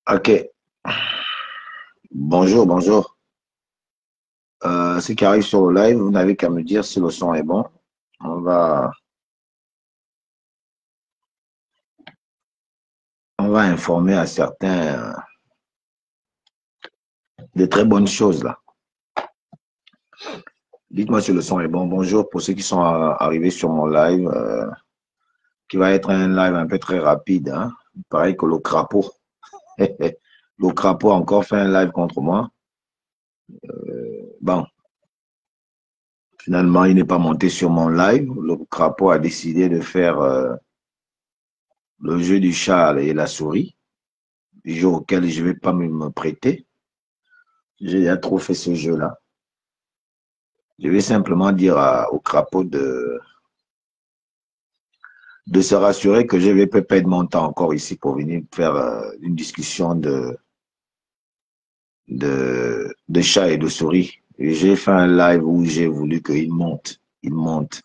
Ok, bonjour, bonjour. Ce qui arrive sur le live, vous n'avez qu'à me dire si le son est bon. On va, on va informer à certains de très bonnes choses là. Dites-moi si le son est bon. Bonjour pour ceux qui sont arrivés sur mon live, qui va être un live un peu très rapide, hein. Pareil que le crapaud. Le crapaud a encore fait un live contre moi. Bon, finalement, il n'est pas monté sur mon live. Le crapaud a décidé de faire le jeu du chat et la souris, jeu auquel je ne vais pas me prêter. J'ai déjà trop fait ce jeu-là. Je vais simplement dire au crapaud de se rassurer que je ne vais pas perdre mon temps encore ici pour venir faire une discussion de chat et de souris. J'ai fait un live où j'ai voulu qu'il monte. Il monte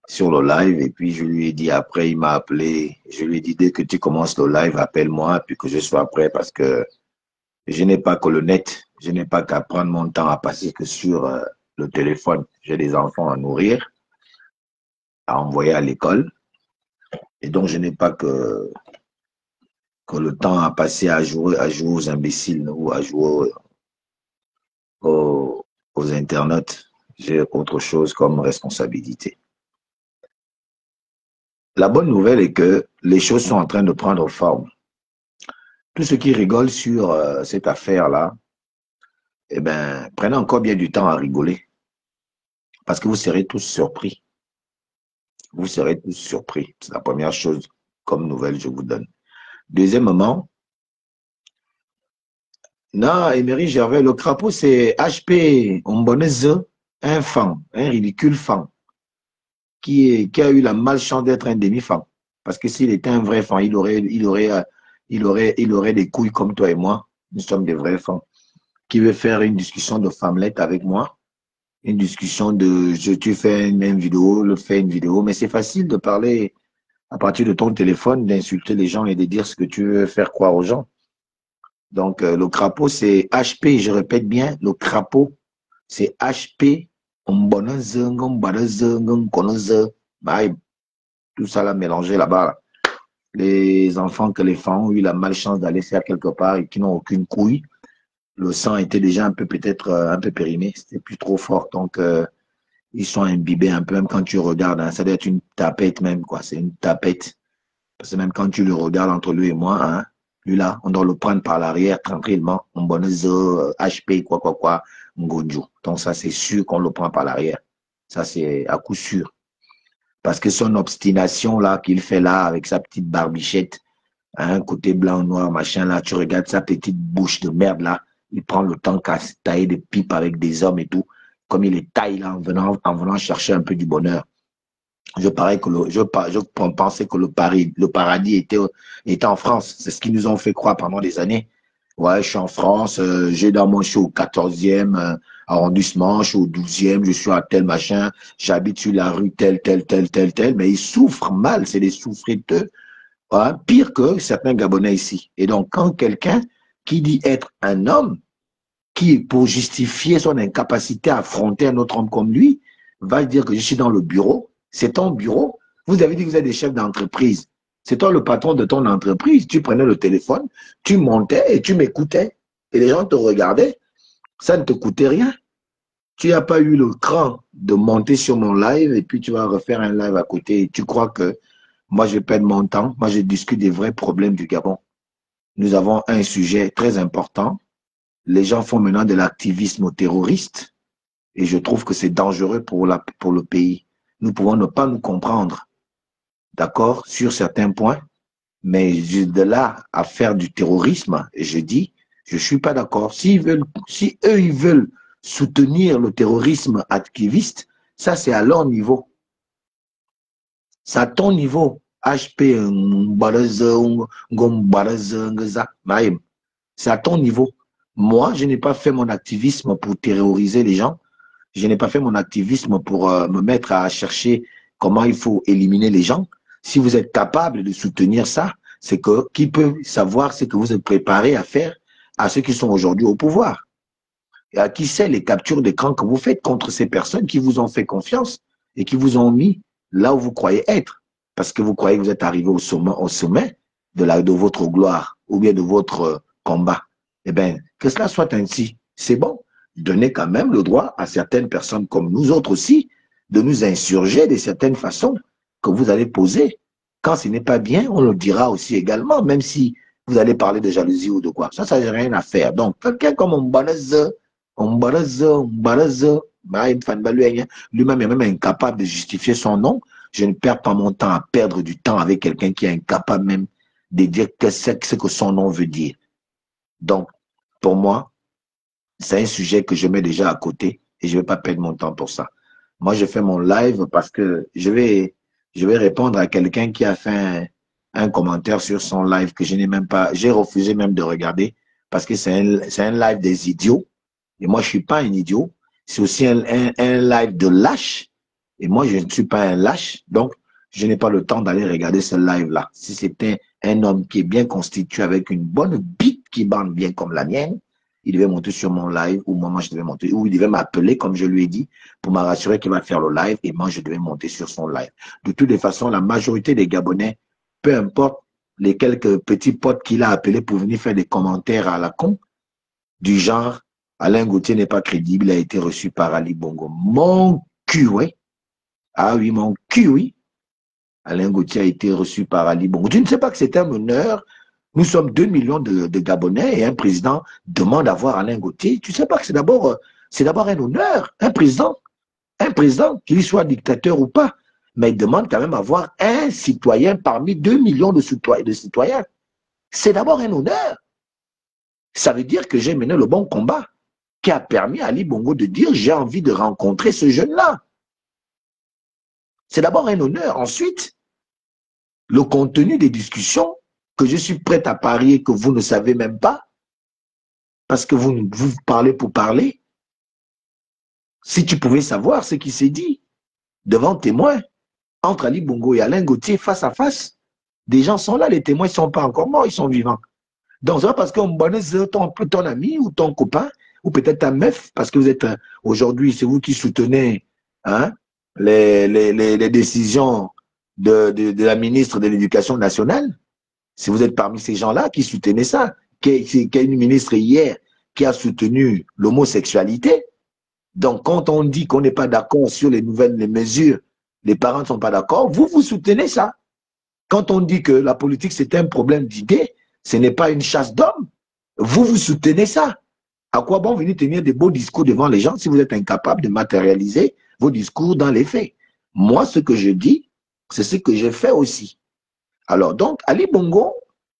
sur le live et puis je lui ai dit après, il m'a appelé. Je lui ai dit dès que tu commences le live, appelle-moi puis que je sois prêt parce que je n'ai pas que le net. Je n'ai pas qu'à prendre mon temps à passer que sur le téléphone. J'ai des enfants à nourrir, à envoyer à l'école. Et donc, je n'ai pas que le temps à passer à jouer aux imbéciles ou à jouer aux internautes. J'ai autre chose comme responsabilité. La bonne nouvelle est que les choses sont en train de prendre forme. Tous ceux qui rigolent sur cette affaire-là, eh ben, prenez encore bien du temps à rigoler parce que vous serez tous surpris. Vous serez tous surpris. C'est la première chose comme nouvelle que je vous donne. Deuxièmement, non, Emery Gervais, le crapaud, c'est HP Omboneze, un fan, un ridicule fan, qui a eu la malchance d'être un demi-fan. Parce que s'il était un vrai fan, il aurait des couilles comme toi et moi. Nous sommes des vrais fans. Qui veut faire une discussion de femmelette avec moi, une discussion de tu fais une vidéo, le fais une vidéo, mais c'est facile de parler à partir de ton téléphone, d'insulter les gens et de dire ce que tu veux faire croire aux gens. Donc, le crapaud, c'est HP, je répète bien, le crapaud, c'est HP, tout ça là mélangé là-bas. Là. Les enfants que les femmes ont eu la malchance d'aller faire quelque part et qui n'ont aucune couille, le sang était déjà un peu peut-être un peu périmé, c'était plus trop fort. Donc, ils sont imbibés un peu, même quand tu regardes, hein, ça doit être une tapette même, quoi. C'est une tapette. Parce que même quand tu le regardes entre lui et moi, hein, lui là, on doit le prendre par l'arrière tranquillement. On bonne HP, quoi, Ngonjo. Donc ça, c'est sûr qu'on le prend par l'arrière. Ça, c'est à coup sûr. Parce que son obstination là, qu'il fait là, avec sa petite barbichette, hein, côté blanc, noir, machin là, tu regardes sa petite bouche de merde là, il prend le temps qu'à se tailler des pipes avec des hommes et tout, comme il les taille là en venant chercher un peu du bonheur. Je pensais que le paradis était en France. C'est ce qu'ils nous ont fait croire pendant des années. Ouais, je suis en France, je suis au 14e arrondissement, je suis au 12e, je suis à tel machin, j'habite sur la rue telle, mais ils souffrent mal, c'est des souffriteux, ouais, pire que certains Gabonais ici. Et donc, quand quelqu'un qui dit être un homme, qui, pour justifier son incapacité à affronter un autre homme comme lui, va dire que je suis dans le bureau. C'est ton bureau. Vous avez dit que vous êtes des chefs d'entreprise. C'est toi le patron de ton entreprise. Tu prenais le téléphone, tu montais et tu m'écoutais. Et les gens te regardaient. Ça ne te coûtait rien. Tu n'as pas eu le cran de monter sur mon live et puis tu vas refaire un live à côté. Et tu crois que moi, je perds mon temps. Moi, je discute des vrais problèmes du Gabon. Nous avons un sujet très important. Les gens font maintenant de l'activisme terroriste et je trouve que c'est dangereux pour le pays. Nous pouvons ne pas nous comprendre, d'accord, sur certains points, mais de là à faire du terrorisme, je dis, je ne suis pas d'accord. Si eux, ils veulent soutenir le terrorisme activiste, ça c'est à leur niveau. C'est à ton niveau. HP, c'est à ton niveau. Moi, je n'ai pas fait mon activisme pour terroriser les gens. Je n'ai pas fait mon activisme pour me mettre à chercher comment il faut éliminer les gens. Si vous êtes capable de soutenir ça, c'est que qui peut savoir ce que vous êtes préparé à faire à ceux qui sont aujourd'hui au pouvoir. Et à qui sait les captures d'écran que vous faites contre ces personnes qui vous ont fait confiance et qui vous ont mis là où vous croyez être. Parce que vous croyez que vous êtes arrivé au sommet de votre gloire ou bien de votre combat. Eh bien, que cela soit ainsi, c'est bon. Donnez quand même le droit à certaines personnes comme nous autres aussi de nous insurger de certaines façons que vous allez poser. Quand ce n'est pas bien, on le dira aussi également, même si vous allez parler de jalousie ou de quoi. Ça n'a rien à faire. Donc, quelqu'un comme lui-même est même incapable de justifier son nom. Je ne perds pas mon temps à perdre du temps avec quelqu'un qui est incapable même de dire ce que son nom veut dire. Donc, pour moi, c'est un sujet que je mets déjà à côté et je ne vais pas perdre mon temps pour ça. Moi, je fais mon live parce que je vais répondre à quelqu'un qui a fait un commentaire sur son live que je n'ai même pas, j'ai refusé même de regarder parce que c'est un live des idiots. Et moi, je ne suis pas un idiot. C'est aussi un live de lâche. Et moi, je ne suis pas un lâche. Donc, je n'ai pas le temps d'aller regarder ce live-là. Si c'était un homme qui est bien constitué avec une bonne bite qui bande bien comme la mienne, il devait monter sur mon live ou moi je devais monter, ou il devait m'appeler comme je lui ai dit pour me rassurer qu'il va faire le live et moi je devais monter sur son live. De toutes les façons, la majorité des Gabonais, peu importe les quelques petits potes qu'il a appelés pour venir faire des commentaires à la con, du genre Alain Gauthier n'est pas crédible, il a été reçu par Ali Bongo. Mon cul, oui. Ah oui, mon cul, oui. Alain Gauthier a été reçu par Ali Bongo. Tu ne sais pas que c'est un honneur. Nous sommes 2 millions de Gabonais et un président demande à voir Alain Gauthier. Tu ne sais pas que c'est d'abord un honneur. Un président, qu'il soit dictateur ou pas, mais il demande quand même à voir un citoyen parmi 2 millions de citoyens. C'est d'abord un honneur. Ça veut dire que j'ai mené le bon combat qui a permis à Ali Bongo de dire j'ai envie de rencontrer ce jeune-là. C'est d'abord un honneur. Ensuite, le contenu des discussions que je suis prêt à parier que vous ne savez même pas, parce que vous parlez pour parler. Si tu pouvais savoir ce qui s'est dit devant témoins, entre Ali Bongo et Alain Gauthier face à face, des gens sont là, les témoins ne sont pas encore morts, ils sont vivants. Donc, c'est pas parce qu'on bonne ton ami ou ton copain, ou peut-être ta meuf, parce que vous êtes aujourd'hui, c'est vous qui soutenez hein, les décisions de la ministre de l'Éducation nationale. Si vous êtes parmi ces gens-là qui soutenaient ça, qu'il y a une ministre hier qui a soutenu l'homosexualité. Donc, quand on dit qu'on n'est pas d'accord sur les mesures, les parents ne sont pas d'accord, vous soutenez ça. Quand on dit que la politique, c'est un problème d'idées, ce n'est pas une chasse d'hommes, vous soutenez ça. À quoi bon venir tenir des beaux discours devant les gens si vous êtes incapable de matérialiser vos discours dans les faits? Moi, ce que je dis, c'est ce que j'ai fait aussi. Alors donc, Ali Bongo,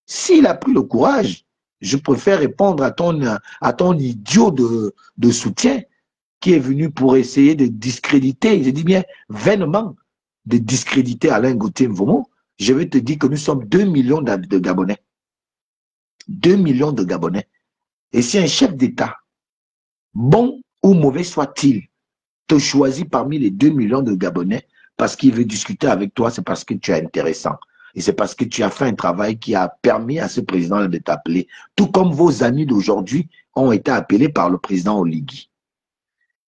s'il a pris le courage, je préfère répondre à ton idiot de soutien qui est venu pour essayer de discréditer, je dis bien vainement, de discréditer Alain Gauthier Mvomo. Je vais te dire que nous sommes 2 millions de Gabonais. 2 millions de Gabonais. Et si un chef d'État, bon ou mauvais soit-il, te choisit parmi les 2 millions de Gabonais parce qu'il veut discuter avec toi, c'est parce que tu es intéressant. Et c'est parce que tu as fait un travail qui a permis à ce président de t'appeler. Tout comme vos amis d'aujourd'hui ont été appelés par le président Oligui.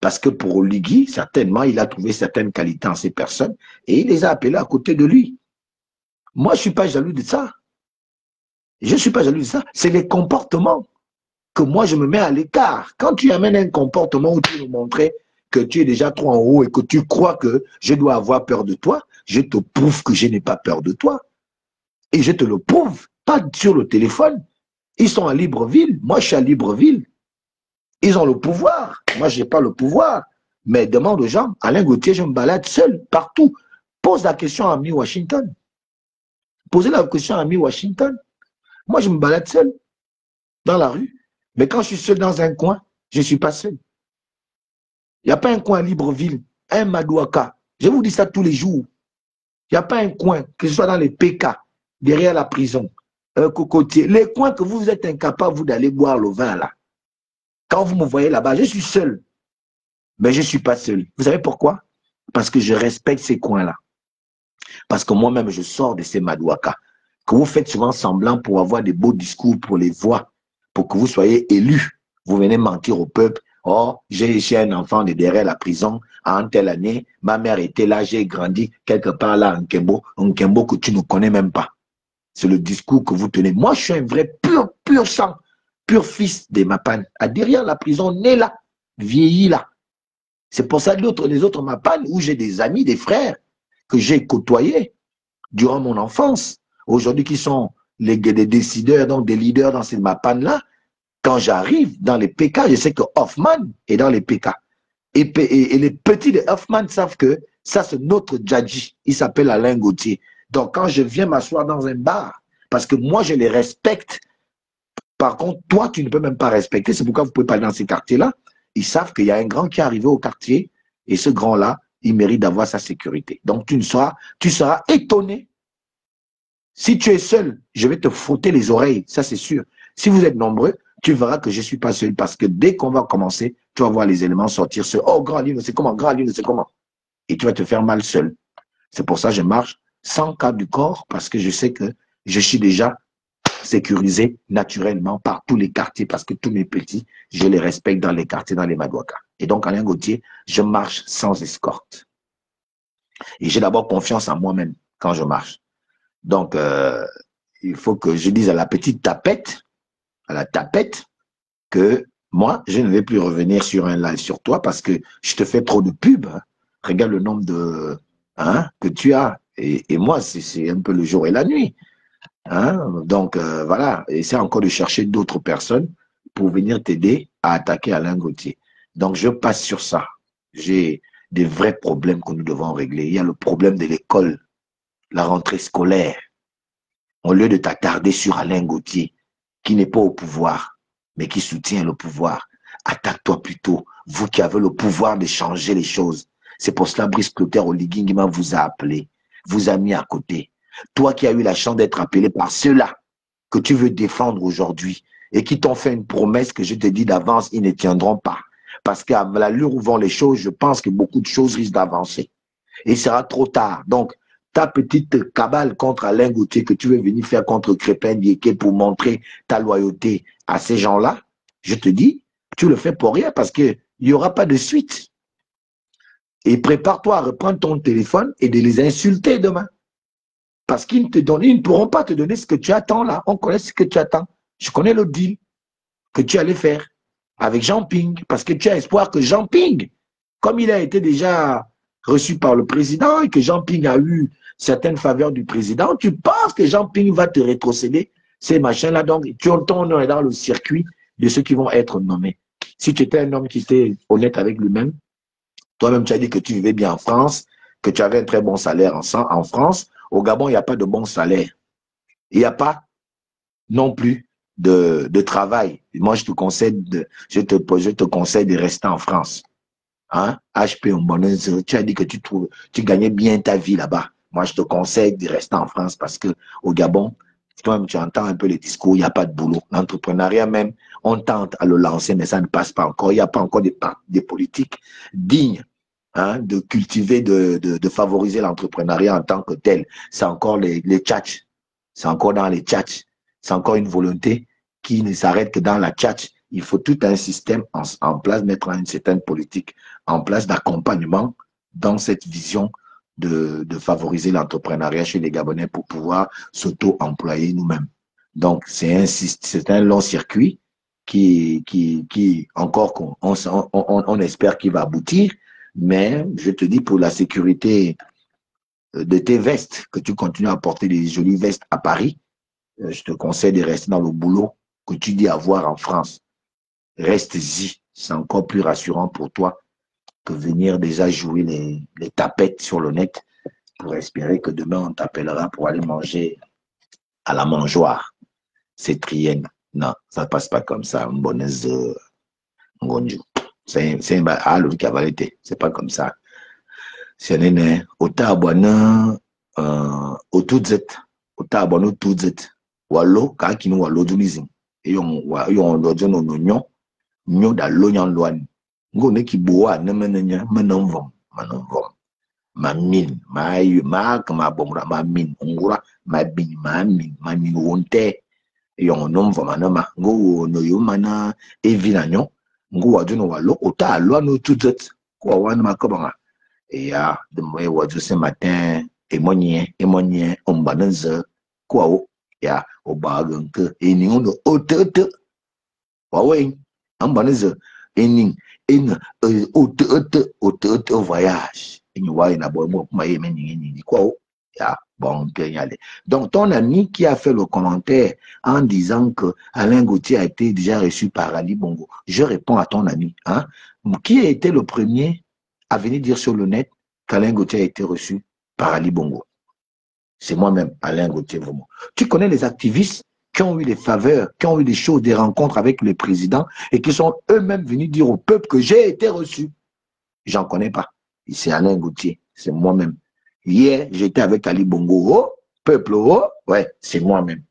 Parce que pour Oligui, certainement, il a trouvé certaines qualités en ces personnes et il les a appelés à côté de lui. Moi, je ne suis pas jaloux de ça. Je ne suis pas jaloux de ça. C'est les comportements que moi, je me mets à l'écart. Quand tu amènes un comportement où tu veux montrer que tu es déjà trop en haut et que tu crois que je dois avoir peur de toi, je te prouve que je n'ai pas peur de toi. Et je te le prouve, pas sur le téléphone. Ils sont à Libreville, moi je suis à Libreville. Ils ont le pouvoir, moi je n'ai pas le pouvoir. Mais demande aux gens, Alain Gauthier, je me balade seul, partout. Pose la question à Mi Washington. Posez la question à Mi Washington. Moi je me balade seul, dans la rue. Mais quand je suis seul dans un coin, je ne suis pas seul. Il n'y a pas un coin à Libreville, un Madouaka. Je vous dis ça tous les jours. Il n'y a pas un coin, que ce soit dans les PK, derrière la prison, un cocotier. Les coins que vous êtes incapables, vous, d'aller boire le vin là. Quand vous me voyez là-bas, je suis seul. Mais je ne suis pas seul. Vous savez pourquoi? Parce que je respecte ces coins-là. Parce que moi-même, je sors de ces madouakas. Que vous faites souvent semblant pour avoir des beaux discours pour les voix, pour que vous soyez élus. Vous venez mentir au peuple. Oh, j'ai un enfant de derrière la prison en telle année. Ma mère était là, j'ai grandi quelque part là en Kembo que tu ne connais même pas. C'est le discours que vous tenez. Moi, je suis un vrai pur sang, pur fils des Mapan. À derrière la prison, né là, vieilli là. C'est pour ça que les autres Mapan, où j'ai des amis, des frères que j'ai côtoyés durant mon enfance, aujourd'hui qui sont des décideurs, donc des leaders dans ces Mapan-là, quand j'arrive dans les PK, je sais que Hoffman est dans les PK. Et les petits de Hoffman savent que ça, c'est notre Djadji. Il s'appelle Alain Gauthier. Donc, quand je viens m'asseoir dans un bar, parce que moi, je les respecte, par contre, toi, tu ne peux même pas respecter. C'est pourquoi vous ne pouvez pas aller dans ces quartiers-là. Ils savent qu'il y a un grand qui est arrivé au quartier et ce grand-là, il mérite d'avoir sa sécurité. Donc, tu seras étonné. Si tu es seul, je vais te frotter les oreilles, ça c'est sûr. Si vous êtes nombreux, tu verras que je ne suis pas seul parce que dès qu'on va commencer, tu vas voir les éléments sortir. Oh, grand livre, c'est comment, grand livre, c'est comment. Et tu vas te faire mal seul. C'est pour ça que je marche sans cas du corps parce que je sais que je suis déjà sécurisé naturellement par tous les quartiers parce que tous mes petits, je les respecte dans les quartiers, dans les Madouakas. Et donc, Alain Gauthier, je marche sans escorte. Et j'ai d'abord confiance en moi-même quand je marche. Donc, il faut que je dise à la petite tapette, à la tapette, que moi, je ne vais plus revenir sur un live sur toi parce que je te fais trop de pub. Hein. Regarde le nombre de que tu as. Et moi, c'est un peu le jour et la nuit. Hein? Donc, voilà. Essaie encore de chercher d'autres personnes pour venir t'aider à attaquer Alain Gauthier. Donc, je passe sur ça. J'ai des vrais problèmes que nous devons régler. Il y a le problème de l'école, la rentrée scolaire. Au lieu de t'attarder sur Alain Gauthier, qui n'est pas au pouvoir, mais qui soutient le pouvoir, attaque-toi plutôt, vous qui avez le pouvoir de changer les choses. C'est pour cela Brice Clotaire Oligui-Nguema vous a appelé, vous a mis à côté. Toi qui as eu la chance d'être appelé par ceux-là que tu veux défendre aujourd'hui et qui t'ont fait une promesse que je te dis d'avance, ils ne tiendront pas. Parce qu'à l'allure où vont les choses, je pense que beaucoup de choses risquent d'avancer. Et il sera trop tard. Donc, ta petite cabale contre Alain Gauthier que tu veux venir faire contre Crépin Diéké pour montrer ta loyauté à ces gens-là, je te dis, tu le fais pour rien parce qu'il n'y aura pas de suite. Et prépare-toi à reprendre ton téléphone et de les insulter demain. Parce qu'ils ne pourront pas te donner ce que tu attends là. On connaît ce que tu attends. Je connais le deal que tu allais faire avec Jean Ping. Parce que tu as espoir que Jean Ping, comme il a été déjà reçu par le président et que Jean Ping a eu certaines faveurs du président, tu penses que Jean Ping va te rétrocéder ces machins-là. Donc, ton nom est dans le circuit de ceux qui vont être nommés. Si tu étais un homme qui était honnête avec lui-même, toi-même, tu as dit que tu vivais bien en France, que tu avais un très bon salaire en France. Au Gabon, il n'y a pas de bon salaire. Il n'y a pas non plus de travail. Moi, je te conseille de rester en France. Hein? HP tu as dit que tu gagnais bien ta vie là-bas. Moi, je te conseille de rester en France parce que au Gabon, toi-même, tu entends un peu les discours, il n'y a pas de boulot. L'entrepreneuriat même, on tente à le lancer, mais ça ne passe pas encore. Il n'y a pas encore des politiques dignes de cultiver, de favoriser l'entrepreneuriat en tant que tel. C'est encore les tchatchs. C'est encore dans les tchatchs. C'est encore une volonté qui ne s'arrête que dans la tchatch. Il faut tout un système en place, mettre une certaine politique en place d'accompagnement dans cette vision de favoriser l'entrepreneuriat chez les Gabonais pour pouvoir s'auto-employer nous-mêmes. Donc, c'est un long circuit qui encore, on espère qu'il va aboutir, mais je te dis pour la sécurité de tes vestes, que tu continues à porter des jolies vestes à Paris, je te conseille de rester dans le boulot que tu dis avoir en France. Reste-y, c'est encore plus rassurant pour toi que venir déjà jouer les tapettes sur le net pour espérer que demain on t'appellera pour aller manger à la mangeoire. C'est trienne. Non, ça ne passe pas comme ça. C'est un l'autre cavalité. C'est pas comme ça. C'est un autant abonné au tout Z. Autant abonné au tout Z. Wallo, quand nous wallo du lising. Et on doit dire nos oignons, nous da l'oignon loin. ngone ki boa na menanya menomvom manomvom ma min ma yu ma kama bomra ma min ngura ma bin ma min wonte yon nomvom manama ngo no yo mana evinanyo ngo wadu no walo ota alwa no tutet ko wan makobanga et ya de moi wadu ce matin emonye ombanze ko ya obagan ke eningo no otote wawe ambanze ening en otote voyage en wa na bo mo ma yemeni ko ya bon aller. Donc ton ami qui a fait le commentaire en disant que Alain Gauthier a été déjà reçu par Ali Bongo, je réponds à ton ami, hein, qui a été le premier à venir dire sur le net qu'Alain Gauthier a été reçu par Ali Bongo? C'est moi-même, Alain Gauthier, vraiment. Tu connais les activistes qui ont eu des faveurs, qui ont eu des choses, des rencontres avec le président et qui sont eux-mêmes venus dire au peuple que j'ai été reçu. J'en connais pas. C'est Alain Gauthier, c'est moi-même. Hier, j'étais avec Ali Bongo. Oh, peuple, oh, ouais, c'est moi-même.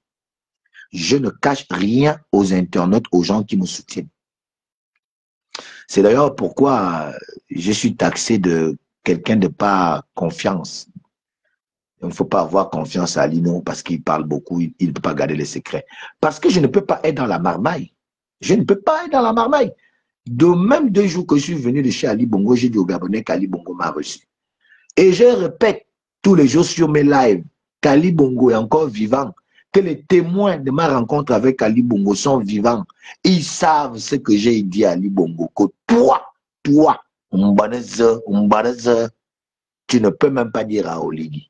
Je ne cache rien aux internautes, aux gens qui me soutiennent. C'est d'ailleurs pourquoi je suis taxé de quelqu'un de pas confiance. Il ne faut pas avoir confiance à Ali, non, parce qu'il parle beaucoup, il ne peut pas garder les secrets. Parce que je ne peux pas être dans la marmaille. Je ne peux pas être dans la marmaille. De même 2 jours que je suis venu de chez Ali Bongo, j'ai dit au Gabonais qu'Ali Bongo m'a reçu. Et je répète tous les jours sur mes lives qu'Ali Bongo est encore vivant, que les témoins de ma rencontre avec Ali Bongo sont vivants. Ils savent ce que j'ai dit à Ali Bongo, que toi, tu ne peux même pas dire à Oligui.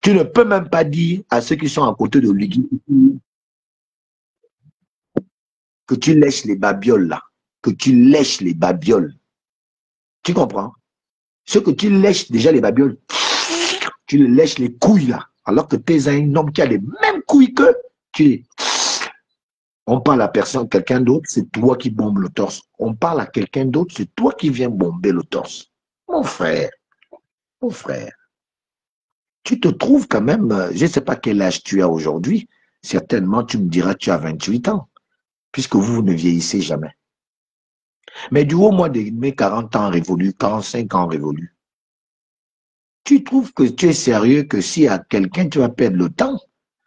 Tu ne peux même pas dire à ceux qui sont à côté de Oligui que tu lèches les babioles là, que tu lèches les babioles. Tu comprends? Ce que tu lèches déjà les babioles, tu le lèches les couilles là, alors que tu es un homme qui a les mêmes couilles que tu. On parle à personne, quelqu'un d'autre, c'est toi qui bombes le torse. On parle à quelqu'un d'autre, c'est toi qui viens bomber le torse. Mon frère, tu te trouves quand même, je ne sais pas quel âge tu as aujourd'hui, certainement tu me diras tu as 28 ans, puisque vous ne vieillissez jamais. Mais du haut, moi, de mes 40 ans révolus, 45 ans révolus, tu trouves que tu es sérieux que si à quelqu'un tu vas perdre le temps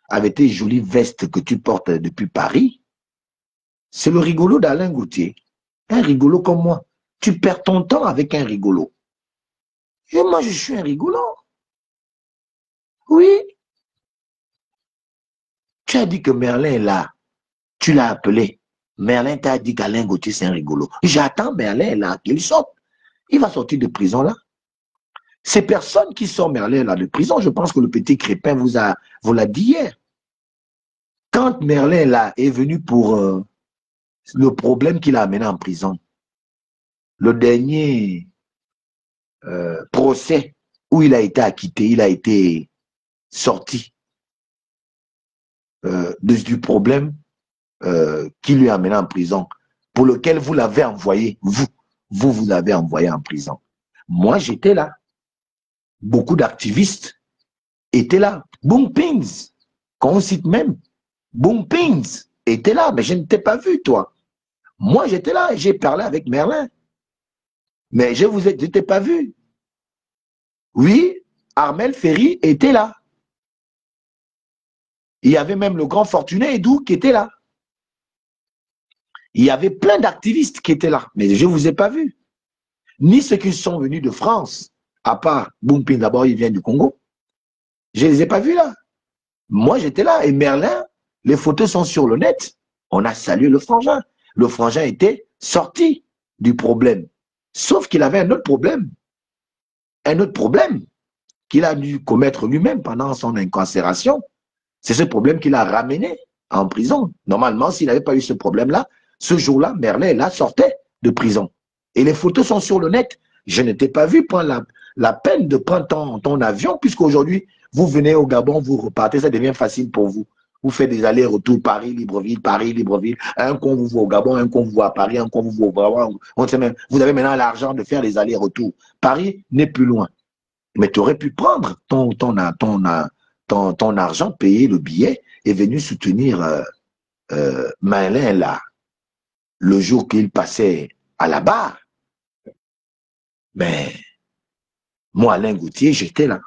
avec tes jolies vestes que tu portes depuis Paris? C'est le rigolo d'Alain Gauthier. Un rigolo comme moi. Tu perds ton temps avec un rigolo. Et moi, je suis un rigolo. Oui. Tu as dit que Merlin est là. Tu l'as appelé. Merlin t'a dit qu'Alain Gauthier, c'est un rigolo. J'attends Merlin là, qu'il sorte. Il va sortir de prison là. Ces personnes qui sortent Merlin là de prison, je pense que le petit Crépin vous l'a dit hier. Quand Merlin là est venu pour le problème qu'il a amené en prison, le dernier procès où il a été acquitté, il a été sorti du problème qui lui a amené en prison, pour lequel vous l'avez envoyé, vous l'avez envoyé en prison. Moi, j'étais là. Beaucoup d'activistes étaient là. Boom Pings, qu'on cite même. Boom Pings était là, mais je ne t'ai pas vu, toi. Moi, j'étais là et j'ai parlé avec Merlin. Mais je ne t'ai pas vu. Oui, Armel Ferry était là. Il y avait même le grand Fortuné Edou qui était là. Il y avait plein d'activistes qui étaient là, mais je ne vous ai pas vu. Ni ceux qui sont venus de France, à part Boumpin, d'abord, il vient du Congo. Je ne les ai pas vus là. Moi, j'étais là. Et Merlin, les photos sont sur le net. On a salué le frangin. Le frangin était sorti du problème. Sauf qu'il avait un autre problème. Un autre problème qu'il a dû commettre lui-même pendant son incarcération. C'est ce problème qu'il a ramené en prison. Normalement, s'il n'avait pas eu ce problème-là, ce jour-là, Merlin, là, sortait de prison. Et les photos sont sur le net. Je ne t'ai pas vu prendre la peine de prendre ton avion, puisqu'aujourd'hui, vous venez au Gabon, vous repartez, ça devient facile pour vous. Vous faites des allers-retours Paris-Libreville, Paris-Libreville. Un qu'on vous voit au Gabon, un qu'on vous voit à Paris, un qu'on vous voit au Gabon. Vous avez maintenant l'argent de faire les allers-retours. Paris n'est plus loin. Mais tu aurais pu prendre ton argent, payer le billet et venir soutenir Merlin là, le jour qu'il passait à la barre. Mais moi, Alain Gauthier, j'étais là.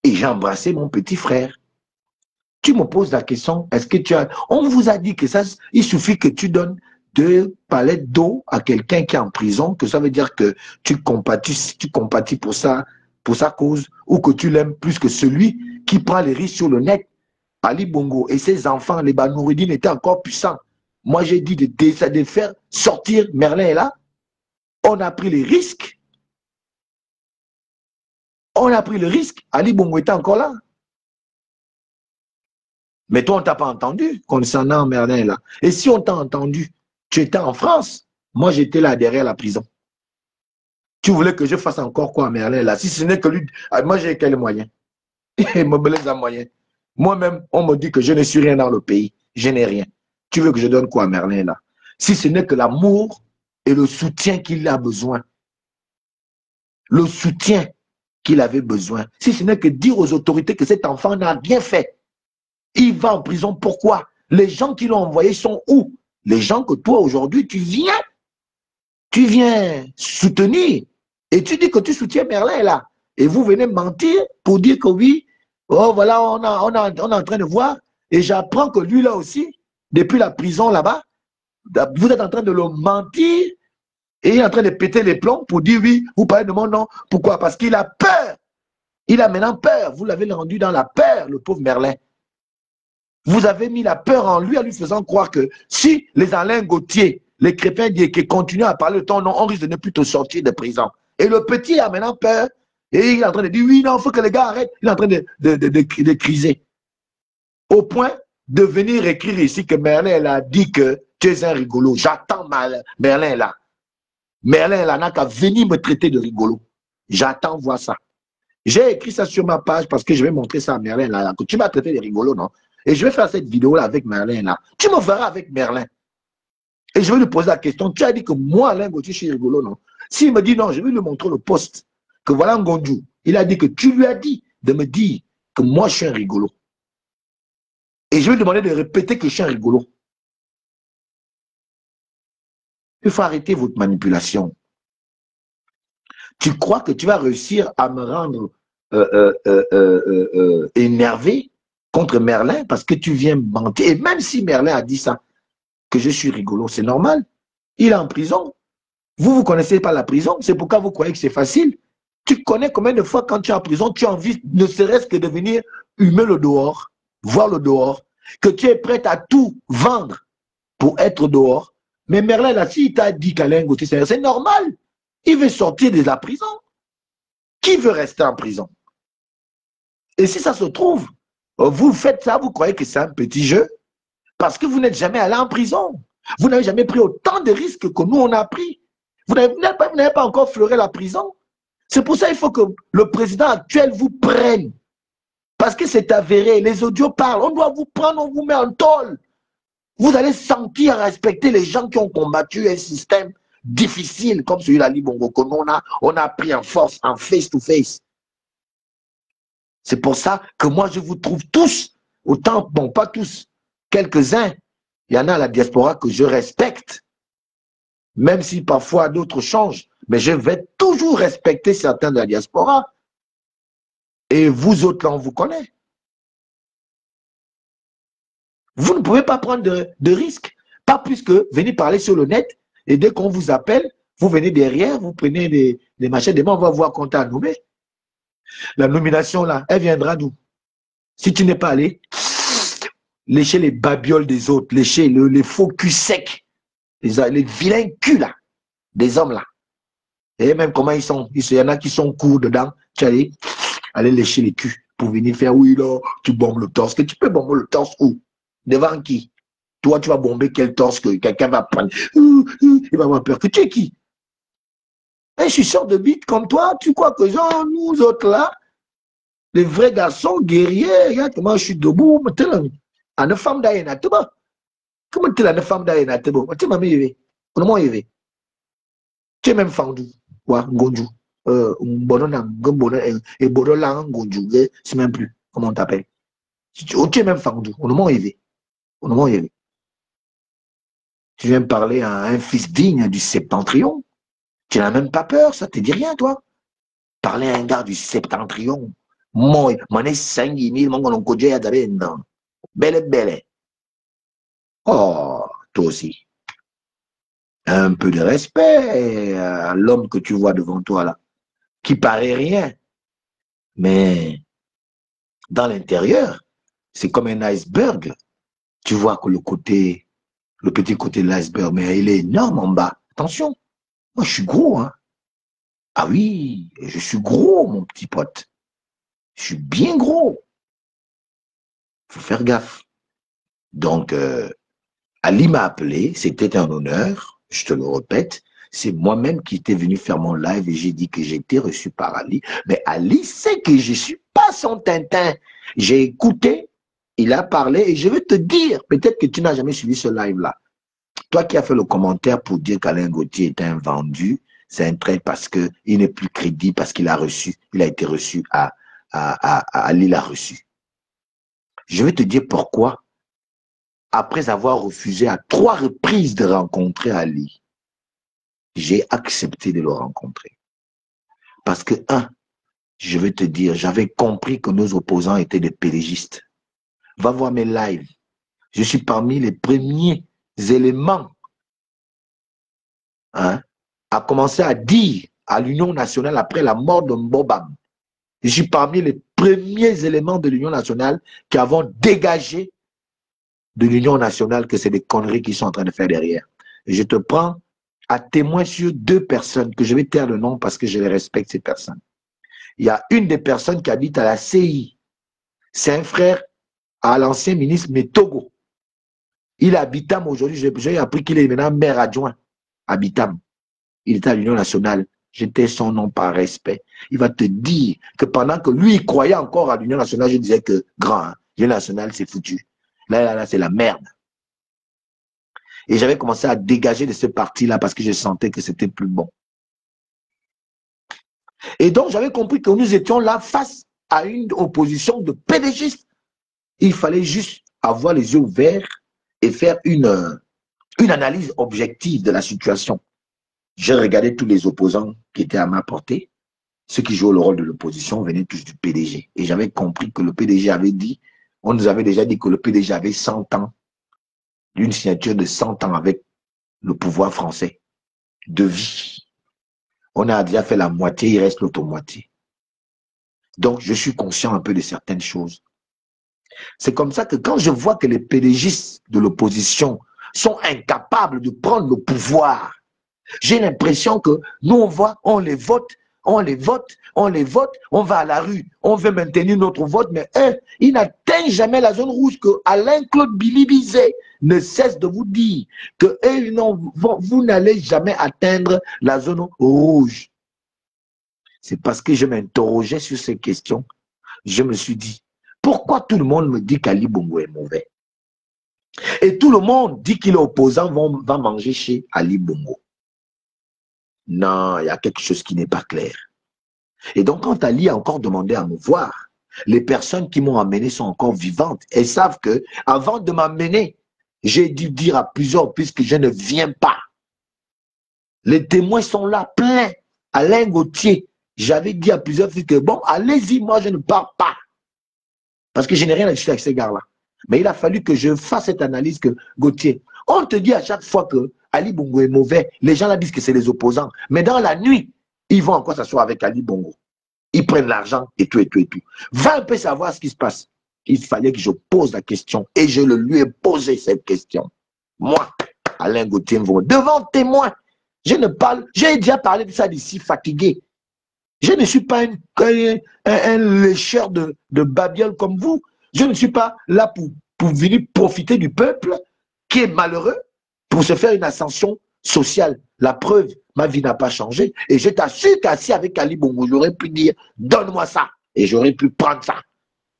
Et j'ai embrassé mon petit frère. Tu me poses la question, est-ce que tu as... On vous a dit que ça, il suffit que tu donnes 2 palettes d'eau à quelqu'un qui est en prison, que ça veut dire que tu compatis pour sa cause, ou que tu l'aimes plus que celui qui prend les risques sur le net. Ali Bongo et ses enfants, les Banouridine étaient encore puissants. Moi, j'ai dit de faire sortir Merlin est là. On a pris les risques. On a pris le risque. Ali Bongo était encore là. Mais toi, on ne t'a pas entendu concernant Merlin là. Et si on t'a entendu, tu étais en France. Moi, j'étais là derrière la prison. Tu voulais que je fasse encore quoi à Merlin là? Si ce n'est que lui, moi, j'ai quel moyen? Il me blesse un moyen. Moi-même, on me dit que je ne suis rien dans le pays. Je n'ai rien. Tu veux que je donne quoi à Merlin là? Si ce n'est que l'amour et le soutien qu'il a besoin. Le soutien qu'il avait besoin. Si ce n'est que dire aux autorités que cet enfant n'a rien fait. Il va en prison. Pourquoi? Les gens qui l'ont envoyé sont où? Les gens que toi, aujourd'hui, tu viens soutenir. Et tu dis que tu soutiens Merlin, là. Et vous venez mentir pour dire que oui, oh, voilà, on est en train de voir. Et j'apprends que lui, là aussi, depuis la prison, là-bas, vous êtes en train de le mentir. Et il est en train de péter les plombs pour dire oui, vous parlez de mon nom. Pourquoi? Parce qu'il a peur. Il a maintenant peur. Vous l'avez rendu dans la peur, le pauvre Merlin. Vous avez mis la peur en lui, en lui faisant croire que si les Alain Gauthier, les Crépin qui continuent à parler de ton nom, on risque de ne plus te sortir de prison. Et le petit a maintenant peur. Et il est en train de dire, oui, non, il faut que les gars arrêtent. Il est en train de criser. Au point de venir écrire ici que Merlin elle a dit que tu es un rigolo. J'attends Merlin là. Merlin là n'a qu'à venir me traiter de rigolo. J'attends voir ça. J'ai écrit ça sur ma page parce que je vais montrer ça à Merlin là. Que tu m'as traité de rigolo, non? Et je vais faire cette vidéo là avec Merlin là. Tu me verras avec Merlin. Et je vais lui poser la question. Tu as dit que moi, Alain Gauthier, je suis rigolo, non? S'il me dit non, je vais lui montrer le poste. Que voilà Ngonjou. Il a dit que tu lui as dit de me dire que moi, je suis un rigolo. Et je vais lui demander de répéter que je suis un rigolo. Il faut arrêter votre manipulation. Tu crois que tu vas réussir à me rendre énervé contre Merlin parce que tu viens mentir. Et même si Merlin a dit ça, que je suis rigolo, c'est normal. Il est en prison. Vous ne connaissez pas la prison, c'est pourquoi vous croyez que c'est facile. Tu connais combien de fois quand tu es en prison, tu as envie ne serait-ce que de venir humer le dehors, voir le dehors, que tu es prêt à tout vendre pour être dehors. Mais Merlin, là, s'il t'a dit qu'Alain Gauthier, c'est normal. Il veut sortir de la prison. Qui veut rester en prison? Et si ça se trouve, vous faites ça, vous croyez que c'est un petit jeu, parce que vous n'êtes jamais allé en prison. Vous n'avez jamais pris autant de risques que nous, on a pris. Vous n'avez pas encore fleuré la prison. C'est pour ça qu'il faut que le président actuel vous prenne. Parce que c'est avéré, les audios parlent. On doit vous prendre, on vous met en tôle. Vous allez sentir respecter les gens qui ont combattu un système difficile comme celui d'Ali Bongo, que nous, on a pris en force, en face-to-face. C'est pour ça que moi, je vous trouve tous, autant, bon, pas tous, quelques-uns, il y en a à la diaspora que je respecte, même si parfois d'autres changent, mais je vais toujours respecter certains de la diaspora. Et vous autres, là, on vous connaît. Vous ne pouvez pas prendre de risques, pas plus que venir parler sur le net, et dès qu'on vous appelle, vous venez derrière, vous prenez des machins, demain on va voir qu'on t'a nommé. La nomination, là, elle viendra d'où? Si tu n'es pas allé, lécher les babioles des autres, lécher les faux culs secs, les vilains culs là, des hommes là. Et même comment ils sont, il y en a qui sont courts dedans, tu aller lécher les culs pour venir faire, oui là, tu bombes le torse. Que tu peux bomber le torse où? Devant qui? Toi, tu vas bomber quel torse que quelqu'un va prendre? Il va avoir peur. Que tu es qui? Et je suis sûr de bite comme toi, tu crois que genre, nous autres là, les vrais garçons guerriers, regarde comment je suis debout, à une femme d'ailleurs, comment tu es la femme d'ailleurs, tu m'as mis, comment il est? Tu es même fendu, ouais, Ngonjou, et Bodolang, Ngonjou, c'est même plus, comment on t'appelle? Tu es même fendu, on ne m'a élevé, on ne m'a élevé. Tu viens me parler à un fils digne du Septentrion, Tu n'as même pas peur, ça te dit rien, toi. Parler à un gars du septentrion. Moi, mon est 5000, mon on kodje ya dabe non. Belle, belle. Oh, toi aussi. Un peu de respect à l'homme que tu vois devant toi là, qui paraît rien, mais dans l'intérieur, c'est comme un iceberg. Tu vois que le petit côté de l'iceberg, mais il est énorme en bas. Attention, moi je suis gros, hein. Ah oui, je suis gros, mon petit pote. Je suis bien gros. Faut faire gaffe. Donc, Ali m'a appelé, c'était un honneur, je te le répète. C'est moi-même qui étais venu faire mon live et j'ai dit que j'étais reçu par Ali. Mais Ali sait que je ne suis pas son Tintin. J'ai écouté, il a parlé et je vais te dire, peut-être que tu n'as jamais suivi ce live-là. Toi qui as fait le commentaire pour dire qu'Alain Gauthier est un vendu, c'est un trait parce qu'il n'est plus crédible, parce qu'il a reçu, il a été reçu Ali l'a reçu. Je vais te dire pourquoi. Après avoir refusé à 3 reprises de rencontrer Ali, j'ai accepté de le rencontrer. Parce que, je vais te dire, j'avais compris que nos opposants étaient des pélégistes. Va voir mes lives. Je suis parmi les premiers éléments à commencer à dire à l'Union nationale après la mort de Mbobam. Je suis parmi les premiers éléments de l'Union nationale qui avons dégagé de l'Union nationale que c'est des conneries qu'ils sont en train de faire derrière. Et je te prends à témoin sur 2 personnes que je vais taire le nom parce que je les respecte, ces personnes. Il y a une des personnes qui habite à la CI. C'est un frère à l'ancien ministre Metogo. Il est à Bitam aujourd'hui. J'ai appris qu'il est maintenant maire adjoint à Bitam. Il était à l'Union nationale. J'étais son nom par respect. Il va te dire que pendant que lui, il croyait encore à l'Union nationale, je disais que grand, l'Union nationale, c'est foutu. Là, c'est la merde. Et j'avais commencé à dégager de ce parti-là parce que je sentais que c'était plus bon. Et donc, j'avais compris que nous étions là face à une opposition de pédégistes. Il fallait juste avoir les yeux ouverts et faire une analyse objective de la situation. J'ai regardé tous les opposants qui étaient à ma portée. Ceux qui jouaient le rôle de l'opposition venaient tous du PDG. Et j'avais compris que le PDG avait dit, on nous avait déjà dit que le PDG avait 100 ans, d'une signature de 100 ans avec le pouvoir français, de vie. On a déjà fait la moitié, il reste l'autre moitié. Donc, je suis conscient un peu de certaines choses. C'est comme ça que quand je vois que les PDGistes de l'opposition sont incapables de prendre le pouvoir, j'ai l'impression que nous, on les vote, on les vote, on les vote, on va à la rue, on veut maintenir notre vote, mais ils n'atteignent jamais la zone rouge que Alain-Claude Bilibizet ne cesse de vous dire que vous n'allez jamais atteindre la zone rouge. C'est parce que je m'interrogeais sur ces questions. Je me suis dit, pourquoi tout le monde me dit qu'Ali Bongo est mauvais? Et tout le monde dit qu'il est opposant, va manger chez Ali Bongo. Non, il y a quelque chose qui n'est pas clair. Et donc, quand Ali a encore demandé à me voir, les personnes qui m'ont amené sont encore vivantes. Elles savent que, avant de m'amener, j'ai dû dire à plusieurs puisque je ne viens pas. Les témoins sont là, pleins. Alain Gauthier, j'avais dit à plusieurs filles que, bon, allez-y, moi, je ne pars pas. Parce que je n'ai rien à discuter avec ces gars-là. Mais il a fallu que je fasse cette analyse que, Gauthier, on te dit à chaque fois que Ali Bongo est mauvais, les gens là disent que c'est les opposants. Mais dans la nuit, ils vont encore s'asseoir avec Ali Bongo. Ils prennent l'argent et tout, et tout, et tout. Va un peu savoir ce qui se passe. Il fallait que je pose la question et je lui ai posé cette question. Moi, Alain Gauthier, devant témoin, je ne parle, j'ai déjà parlé de ça d'ici fatigué. Je ne suis pas un lécheur de babioles comme vous. Je ne suis pas là pour venir profiter du peuple qui est malheureux pour se faire une ascension sociale. La preuve, ma vie n'a pas changé. Et je t'assure qu'assis avec Ali Bongo, j'aurais pu dire, donne-moi ça. Et j'aurais pu prendre ça.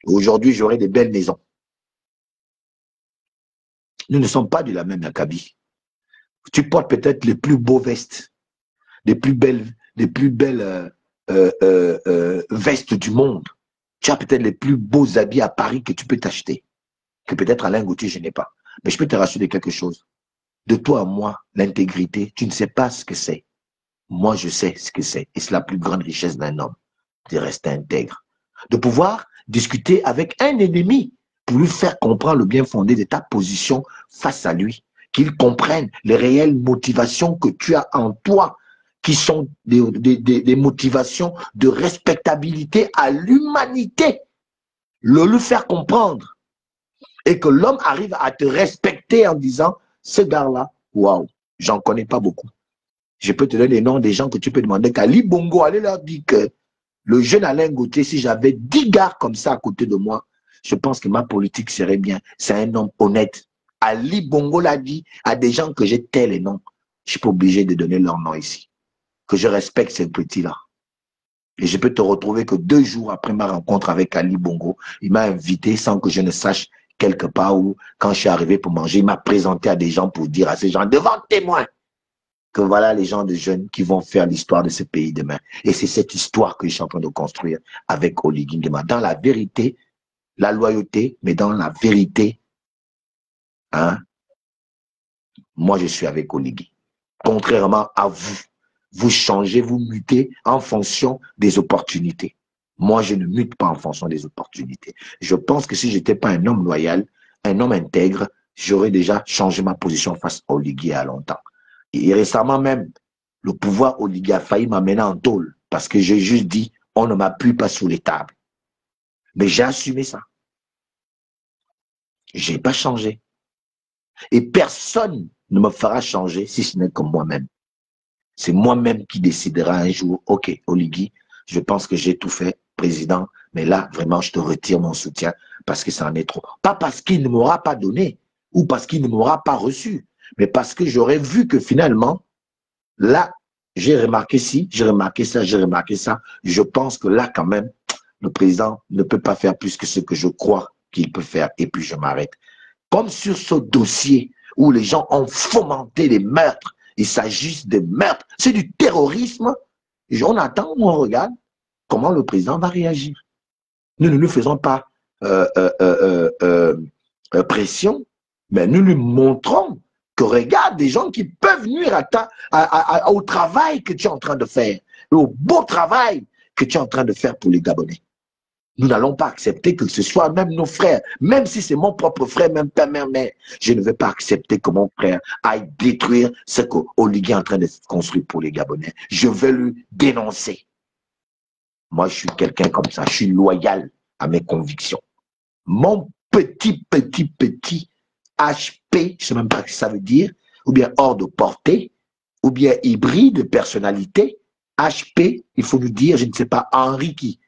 Aujourd'hui, j'aurais des belles maisons. Nous ne sommes pas de la même acabit. Tu portes peut-être les plus beaux vestes, les plus belles vestes du monde. Tu as peut-être les plus beaux habits à Paris que tu peux t'acheter. Que peut-être Alain Gauthier, je n'ai pas. Mais je peux te rassurer quelque chose. De toi à moi, l'intégrité, tu ne sais pas ce que c'est. Moi, je sais ce que c'est. Et c'est la plus grande richesse d'un homme, de rester intègre. De pouvoir discuter avec un ennemi pour lui faire comprendre le bien fondé de ta position face à lui. Qu'il comprenne les réelles motivations que tu as en toi, qui sont des motivations de respectabilité à l'humanité. Le lui faire comprendre. Et que l'homme arrive à te respecter en disant, ce gars-là, waouh, j'en connais pas beaucoup. Je peux te donner les noms des gens que tu peux demander. Qu'Ali Bongo, allez leur dire que le jeune Alain Gauthier, si j'avais 10 gars comme ça à côté de moi, je pense que ma politique serait bien. C'est un homme honnête. Ali Bongo l'a dit à des gens que j'ai tel les noms. Je ne suis pas obligé de donner leur nom ici. Que je respecte ces petits-là. Et je peux te retrouver que 2 jours après ma rencontre avec Ali Bongo, il m'a invité sans que je ne sache quelque part où, quand je suis arrivé pour manger, il m'a présenté à des gens pour dire à ces gens, devant témoins, que voilà les gens de jeunes qui vont faire l'histoire de ce pays demain. Et c'est cette histoire que je suis en train de construire avec Oligui Nguema. Dans la vérité, la loyauté, mais dans la vérité, hein, moi je suis avec Oligui. Contrairement à vous, vous changez, vous mutez en fonction des opportunités. Moi, je ne mute pas en fonction des opportunités. Je pense que si je n'étais pas un homme loyal, un homme intègre, j'aurais déjà changé ma position face à Oligui à longtemps. Et récemment même, le pouvoir Oligui a failli m'amener en tôle parce que j'ai juste dit, on ne m'appuie pas sous les tables. Mais j'ai assumé ça. Je n'ai pas changé. Et personne ne me fera changer si ce n'est que moi-même. C'est moi-même qui décidera un jour, ok, Oligui, je pense que j'ai tout fait, président, mais là, vraiment, je te retire mon soutien parce que ça en est trop. Pas parce qu'il ne m'aura pas donné ou parce qu'il ne m'aura pas reçu, mais parce que j'aurais vu que finalement, là, j'ai remarqué ci, j'ai remarqué ça, j'ai remarqué ça. Je pense que là, quand même, le président ne peut pas faire plus que ce que je crois qu'il peut faire et puis je m'arrête. Comme sur ce dossier où les gens ont fomenté les meurtres, il s'agit de meurtres, c'est du terrorisme. On attend ou on regarde comment le président va réagir. Nous ne lui faisons pas pression, mais nous lui montrons que regarde des gens qui peuvent nuire au travail que tu es en train de faire, au beau travail que tu es en train de faire pour les Gabonais. Nous n'allons pas accepter que ce soit même nos frères, même si c'est mon propre frère, même père, mère, mère. Je ne vais pas accepter que mon frère aille détruire ce qu'Oligui est en train de construire pour les Gabonais. Je vais le dénoncer. Moi, je suis quelqu'un comme ça. Je suis loyal à mes convictions. Mon petit HP, je ne sais même pas ce que ça veut dire, ou bien hors de portée, ou bien hybride personnalité, HP, il faut nous dire, je ne sais pas, Henri qui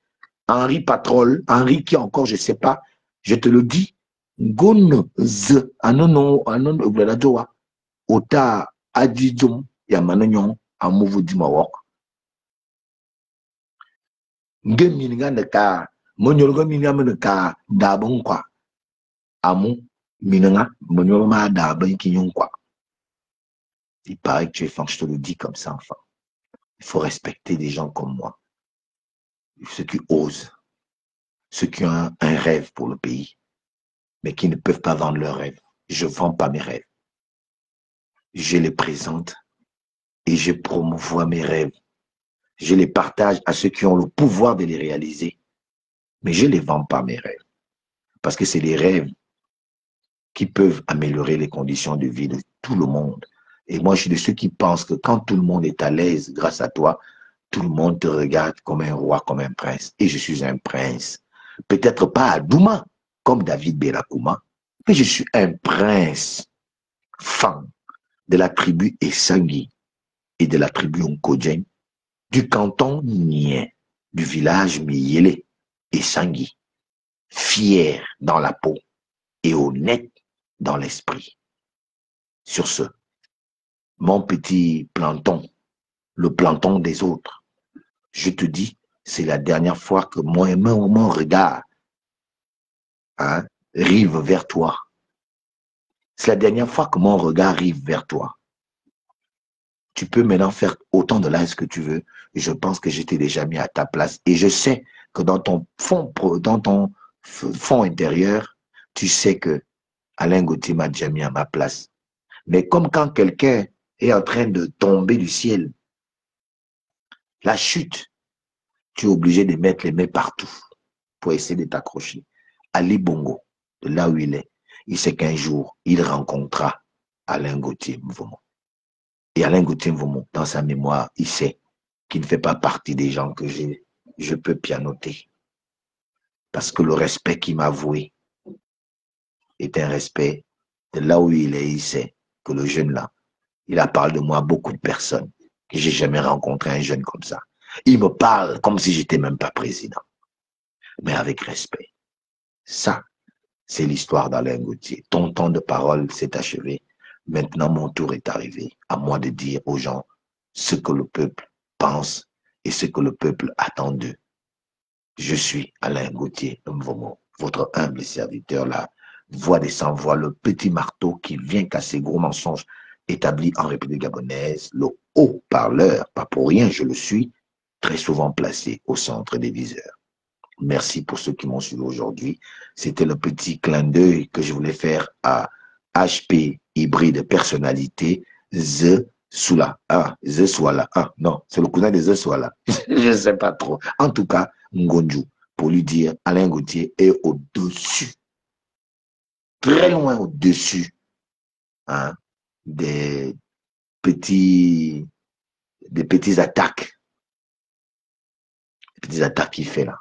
Henri Patrol, Henri qui encore, je ne sais pas, je te le dis, Gon Z, anono, obladajoa, ota adidum, yamananyon, amuvu dimawok. Nge mininga neka, monyolga mininga meneka, dabon kwa, amu, mininga, monyolma dabon kinyon kwa. Il paraît que tu es fin, je te le dis comme ça, enfin. Il faut respecter des gens comme moi, ceux qui osent, ceux qui ont un rêve pour le pays, mais qui ne peuvent pas vendre leurs rêves. Je ne vends pas mes rêves. Je les présente et je promouvois mes rêves. Je les partage à ceux qui ont le pouvoir de les réaliser. Mais je ne les vends pas mes rêves. Parce que c'est les rêves qui peuvent améliorer les conditions de vie de tout le monde. Et moi, je suis de ceux qui pensent que quand tout le monde est à l'aise grâce à toi, tout le monde te regarde comme un roi, comme un prince. Et je suis un prince. Peut-être pas à Douma, comme David Belakouma, mais je suis un prince fan de la tribu Essangui et de la tribu Onkodjen, du canton Nien, du village Miyele Essangui, fier dans la peau et honnête dans l'esprit. Sur ce, mon petit planton, le planton des autres, je te dis, c'est la dernière fois que mon regard rive vers toi. C'est la dernière fois que mon regard rive vers toi. Tu peux maintenant faire autant de live que tu veux. Je pense que j'étais déjà mis à ta place. Et je sais que dans ton fond intérieur, tu sais que Alain Gauthier m'a déjà mis à ma place. Mais comme quand quelqu'un est en train de tomber du ciel, la chute, tu es obligé de mettre les mains partout pour essayer de t'accrocher. Ali Bongo, de là où il est, il sait qu'un jour, il rencontrera Alain Gauthier Mvomo. Et Alain Gauthier Mvomo, dans sa mémoire, il sait qu'il ne fait pas partie des gens que je peux pianoter. Parce que le respect qu'il m'a voué est un respect de là où il est. Il sait que le jeune là, il a parlé de moi à beaucoup de personnes, que j'ai jamais rencontré un jeune comme ça. Il me parle comme si j'étais même pas président, mais avec respect. Ça, c'est l'histoire d'Alain Gauthier. Ton temps de parole s'est achevé. Maintenant, mon tour est arrivé. À moi de dire aux gens ce que le peuple pense et ce que le peuple attend d'eux. Je suis Alain Gauthier Mvomo, votre humble serviteur, la voix des sans-voix, le petit marteau qui vient casser gros mensonges établis en République gabonaise, le haut-parleur, pas pour rien, je le suis, très souvent placé au centre des viseurs. Merci pour ceux qui m'ont suivi aujourd'hui. C'était le petit clin d'œil que je voulais faire à HP hybride personnalité The Soula. Ah, The Swala. Ah, non, c'est le cousin de The Swala. Je ne sais pas trop. En tout cas, Ngonju, pour lui dire Alain Gauthier est au-dessus, très loin au-dessus, hein, des petits, des petites attaques, qu'il fait là.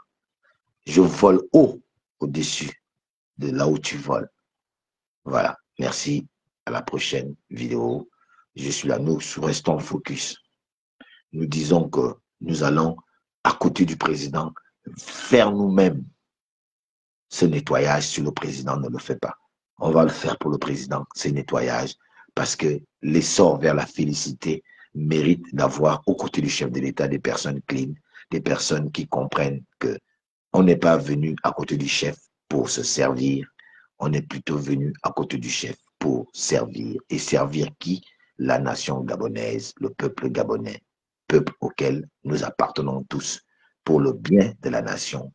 Je vole haut au-dessus de là où tu voles. Voilà, merci. À la prochaine vidéo. Je suis là, nous restons focus. Nous disons que nous allons, à côté du président, faire nous-mêmes ce nettoyage si le président ne le fait pas. On va le faire pour le président, ce nettoyage, parce que l'essor vers la félicité mérite d'avoir aux côtés du chef de l'État des personnes clean, des personnes qui comprennent que on n'est pas venu à côté du chef pour se servir, on est plutôt venu à côté du chef pour servir. Et servir qui? La nation gabonaise, le peuple gabonais, peuple auquel nous appartenons tous, pour le bien de la nation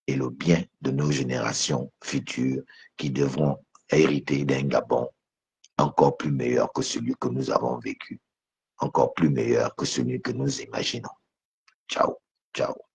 et le bien de nos générations futures qui devront hériter d'un Gabon encore plus meilleur que celui que nous avons vécu, encore plus meilleur que celui que nous imaginons. Ciao, ciao.